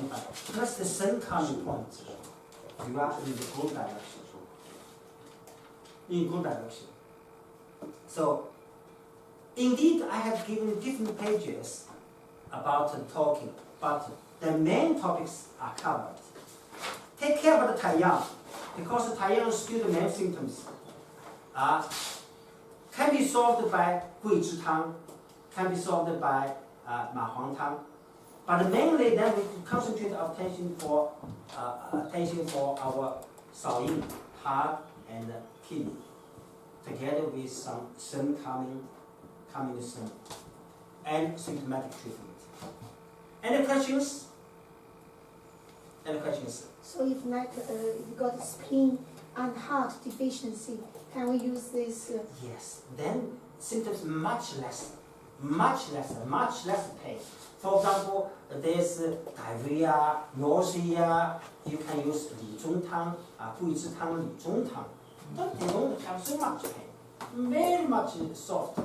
25. That's the same coming point. You are in the good direction. In good direction. So, indeed, I have given different pages about talking, but the main topics are covered. Take care about the Taiyang, because the Taiyang still the main symptoms can be solved by Gui Zhi Tang, can be solved by Ma Huang Tang. But mainly then we concentrate our attention for our Shao Yin, heart and kidney, together with some Shen coming soon, and symptomatic treatment. Any questions? Any questions? So if like you got spleen and heart deficiency, can we use this? Yes. Then symptoms much less pain. For example, there's diarrhea, nausea. You can use Li Zhong Tang, Gui Zhi Tang, Li Zhong Tang. But they don't have so much pain. Very much soft.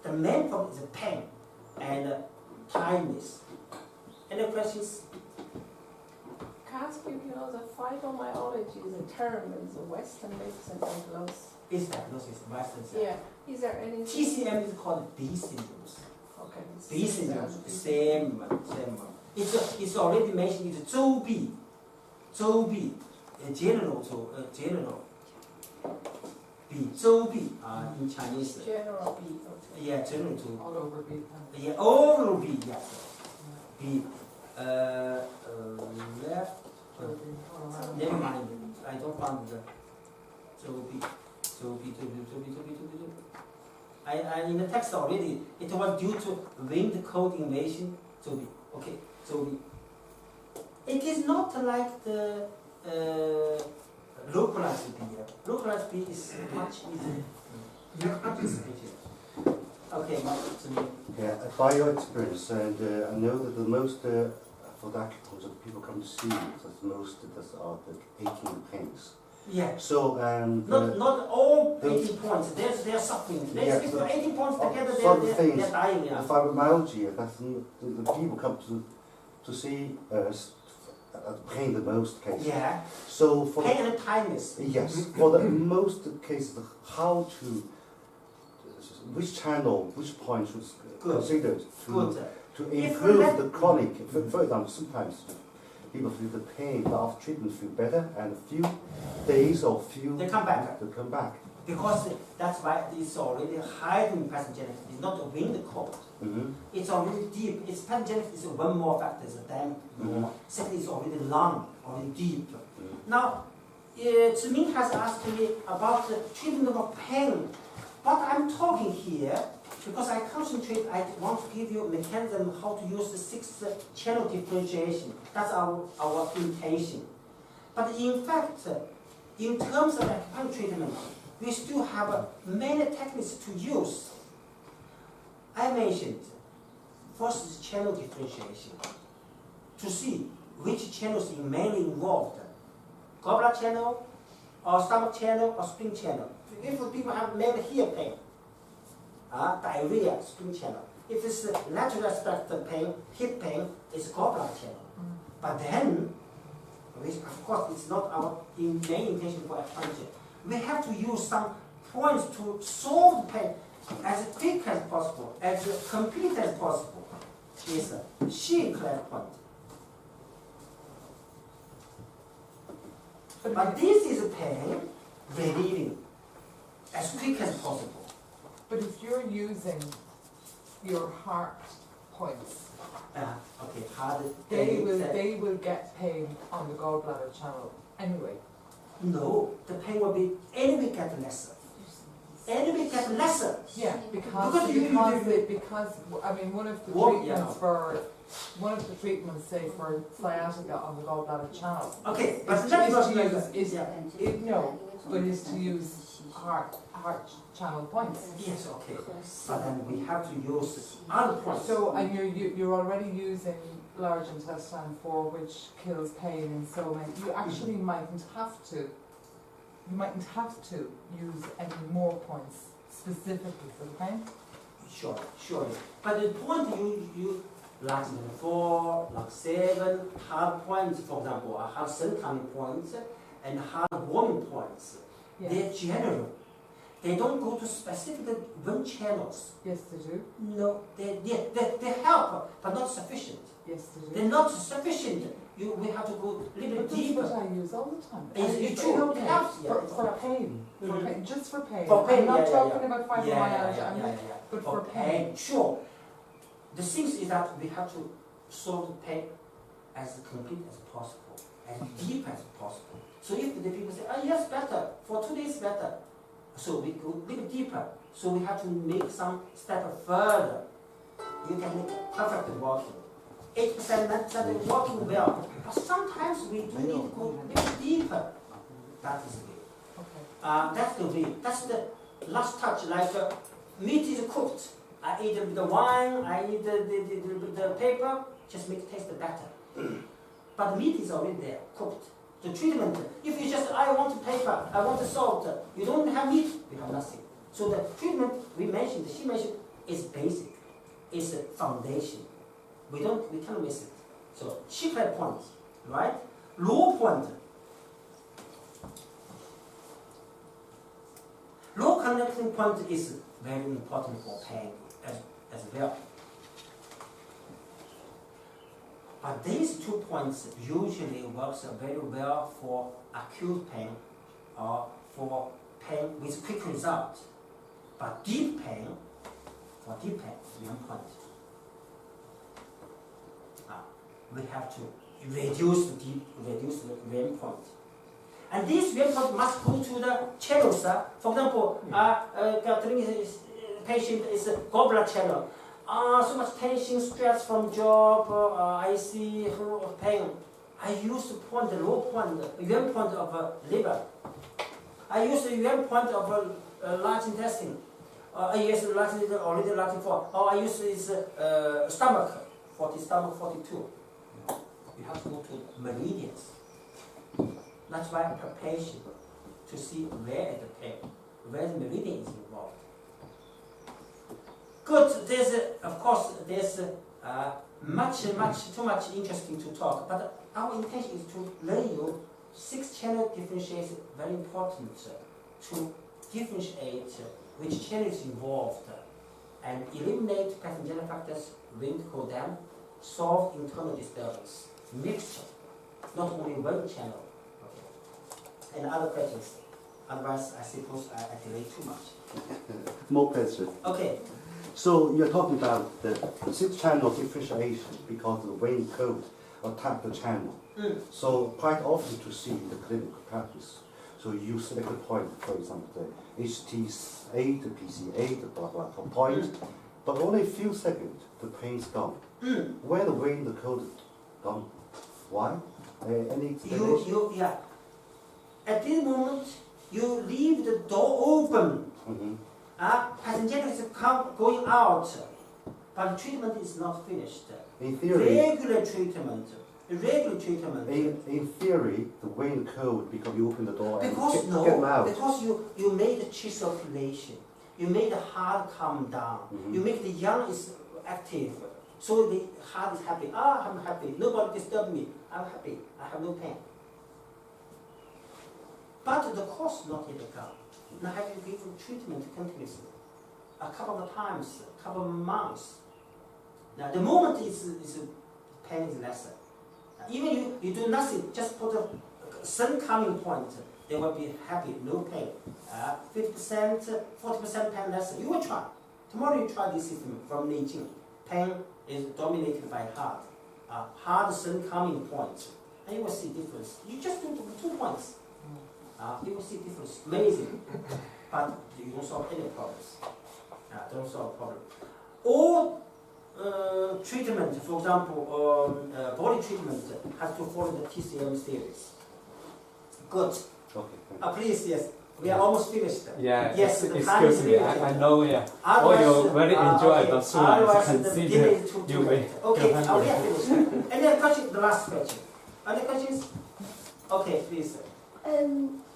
The main problem is pain and tiredness. Any questions? Can I ask you, the fibromyalgia is a term in the Western medicine diagnosis. Is diagnosis Western side. Yeah. Is there any? TCM is called B syndromes. Okay. B syndromes, same one. It's already mentioned. It's Zhou B, general B, Zhou B in Chinese. General B. Okay. Yeah, general to. All over B. Yeah, all over B. Yes. B. Left. Never mind. I don't find the Zhou B. I in the text already. It was due to wind cold invasion. Zhou B. Okay. Zhou B. It is not like the localized B. Localized B is much easier. Okay, yeah, by your experience, and I know that the most for the acupuncture people come to see you, that most are the aching pains. yeah. So Not all 18 points. They're suffering. Yeah, Basically, 18 points together, some they're things, dying. the Yeah. fibromyalgia, that's the people come to see pain the most cases. Yeah. So for Pain and tiredness. yes, for the most cases, how to which channel, which point should Good. considered Good. to If improve we let- the chronic. For example, sometimes people feel the pain, but after treatment feel better, and a few days or few They come back. They come back. Because that's why it's already hiding pathogenic. It's not a wind cold. Mm-hmm. It's already deep. It's pathogenic is one more factor than more. Second, it's already long, already deep. Now, Ziming has asked me about the treatment of pain. But I'm talking here because I concentrate, I want to give you a mechanism how to use the 6 channel differentiation. That's our intention. But in fact, in terms of acupuncture treatment, we still have many techniques to use. I mentioned, first is channel differentiation, to see which channels are mainly involved. Gallbladder channel, or stomach channel, or spleen channel. If people have maybe heel pain, diarrhea, spleen channel. If it's lateral aspect of pain, hip pain, it's gallbladder channel. But then, which of course it's not our main intention for acupuncture, we have to use some points to solve the pain as quick as possible, as complete as possible. Is a sheer clear point. But this is a pain relieving as quick as possible. But if you're using your heart points, Okay, hard. they will get pain on the gallbladder channel anyway. No, the pain will be anyway get lesser. Anyway get lesser. Yeah, because I mean one of the treatments say for sciatica on the gallbladder channel. Okay, but that's not is to use heart channel points. Yes, okay. But then we have to use other points. So and you're already using large intestine 4, which kills pain in so many. You actually mightn't have to. You mightn't have to use any more points specifically for the pain. Sure. But the point Lun14, Lun7, hard points, for example, hard sun coming points and hard warming points. Yes. They're general. They don't go to specific wind channels. Yes, they do. No, they help, but not sufficient. Yes, they do. They're not sufficient. We have to go a little bit But deeper. that's what I use all the time. Is And it it's true? okay It helps, yeah. for pain. For Mhm. pain. Just for pain. For pain, I'm not yeah, yeah, talking yeah. about fibromyalgia. I'm not- but For for pain. sure. The thing is that we have to solve the pain as complete as possible, as deep as possible. So if the people say, oh yes, better, for 2 days better, so we go a little deeper. So we have to make some step further. You can make perfect walking. 8%, 9% walking well. But sometimes we do need to go a little deeper. That is it. Okay. That's the way. That's the last touch. Like meat is cooked. I eat the wine. I eat the paper. Just make it taste better. But the meat is already there, cooked. The treatment. If you just I want paper, I want the salt. You don't have meat. You have nothing. So the treatment she mentioned, is basic. Is a foundation. We can't miss it. So secret point, right? Low point. Low connecting point is very important for pain as well. But these 2 points usually works very well for acute pain or for pain with quick result. But deep pain, 1 point. We have to reduce the REM point. And this REM point must go to the channels. For example, patient is a gallbladder channel. So much tension, stress from job, I see pain. I use the point, the low point, REM point of liver. I use the REM point of large intestine. I use already Lun4. Or I use this stomach 42. You have to go to meridians. That's why I prepare patient to see where is the pain, where the meridian is involved. Good. There's too much interesting to talk, but our intention is to learn you 6-channel differentiation. Very important to differentiate which channel is involved and eliminate pathogenic factors, wrinkle them, solve internal disturbance. Mixture, not only one channel. Okay. And other questions? Otherwise, I suppose I delay too much. More questions. Okay. So you're talking about the 6-channel differentiation because the vein code attack the channel. So quite often to see the clinical practice. So you select a point, for example, the HT8, the PC8, the blah blah blah point, but only a few seconds, the pain's gone. Where the vein, the code gone? Why? Any explanation? Yeah. At this moment, you leave the door open. Pathogenic is going out, but treatment is not finished. In theory, Regular treatment. in theory, the vein code because you open the door and Because get them out. because you made the chi circulation, you made the heart calm down, you make the yang is active, so the heart is happy. I'm happy. Nobody disturb me. I'm happy. I have no pain. But the cause not yet gone. Now have you given treatment continuously, a couple of times, a couple of months. Now the moment pain is lesser. Even you do nothing, just put a sun coming point, they will be happy, no pain. 50%, 40% pain lesser. You will try. Tomorrow you try this system from Beijing. Pain is dominated by heart. Hard sun coming point. And you will see difference. You just do 2 points. You will see difference. Amazing. But you don't solve any problems. Don't solve problem. All treatment, for example, body treatment has to follow the TCM series. Good. Okay. Please, yes. We are almost finished. Yeah, yes, the time is excuse me, limited. I know, yeah. Otherwise, Oh, you very enjoy, okay. but soon I Otherwise, can the see dinner that is too you late. will. Okay, we are finished. Any other question? The last question. Any questions? Okay, please.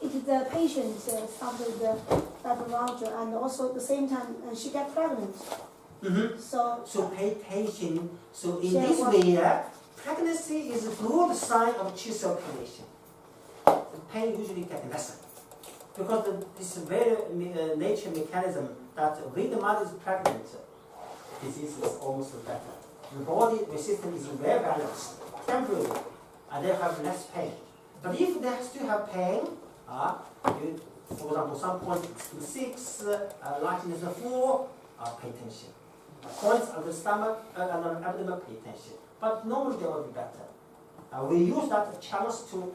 If the patient started with the fibromyalgia and also at the same time she got pregnant, So pay attention. So in So this what- way, pregnancy is a good sign of chi circulation. The pain usually gets lesser. Because this very nature mechanism that when the mother is pregnant, disease is almost better. The body resistance is very balanced, temporarily, and they have less pain. But if they still have pain, for example, some points it's 6, lightness 4, pay attention. Points on the stomach and on the abdomen, pay attention. But normally they will be better. We use that chance to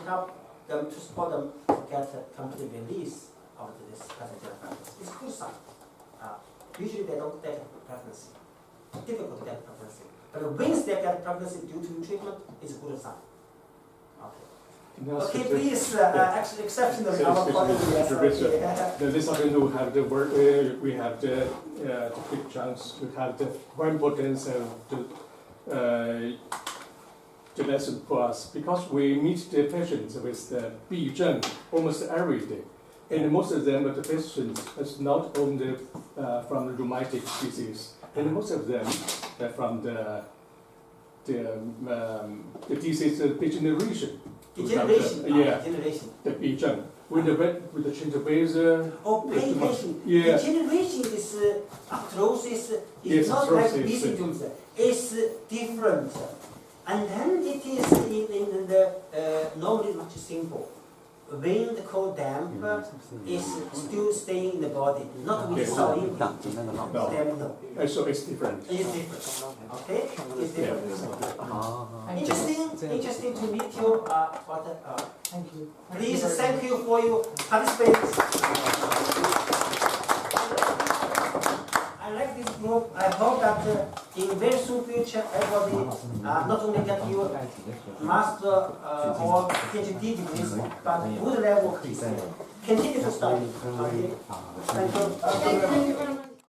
help them, to support them to get a complete release of this passenger pregnancy. It's a good sign. Usually they don't get pregnancy. It's difficult to get pregnancy. But once they get pregnancy due to treatment, it's a good sign. Okay, please, actually exceptionally, our colleague, yes, okay. This afternoon we have the work, we have the big chance, we have the very important the lesson for us, because we meet the patients with the Peilin almost every day. And most of them, the patients is not only from the rheumatic disease, and most of them from the disease degeneration. Degeneration, Yeah, degeneration. the Peilin. With the change of weather. Pay attention. Yeah. Degeneration is arthrosis. It's Yes, not like arthrosis. these symptoms. It's different. And then it is in the normally much simple. When the cold damp is still staying in the body, not with Yes. saline. No. So it's different. It's different. Okay? It's different. Thank you. Interesting to meet you. Thank you. Please, very thank much. you for your participation. I like this group. I hope that in very soon future, everybody not only get your master or PhD degrees, but good level. Continue to study. Okay. Thank you. Thank you very much.